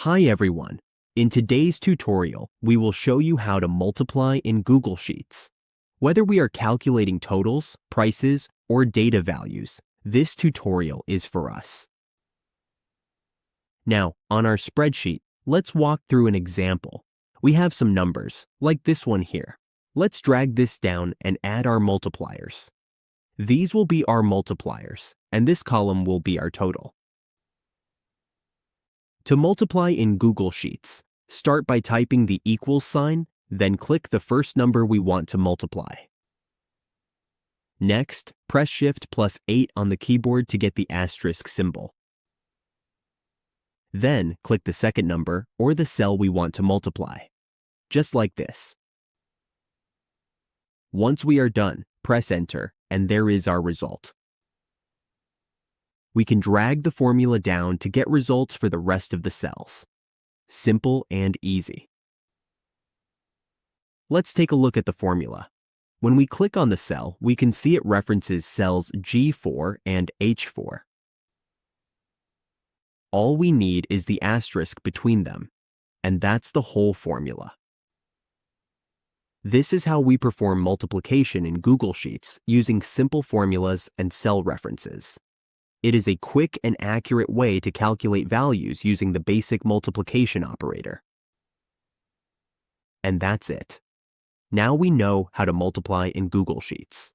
Hi everyone. In today's tutorial, we will show you how to multiply in Google Sheets. Whether we are calculating totals, prices, or data values, this tutorial is for us. Now, on our spreadsheet, let's walk through an example. We have some numbers, like this one here. Let's drag this down and add our multipliers. These will be our multipliers, and this column will be our total. To multiply in Google Sheets, start by typing the equals sign, then click the first number we want to multiply. Next, press Shift plus 8 on the keyboard to get the asterisk symbol. Then, click the second number or the cell we want to multiply, just like this. Once we are done, press Enter, and there is our result. We can drag the formula down to get results for the rest of the cells. Simple and easy. Let's take a look at the formula. When we click on the cell, we can see it references cells G4 and H4. All we need is the asterisk between them, and that's the whole formula. This is how we perform multiplication in Google Sheets using simple formulas and cell references. It is a quick and accurate way to calculate values using the basic multiplication operator. And that's it. Now we know how to multiply in Google Sheets.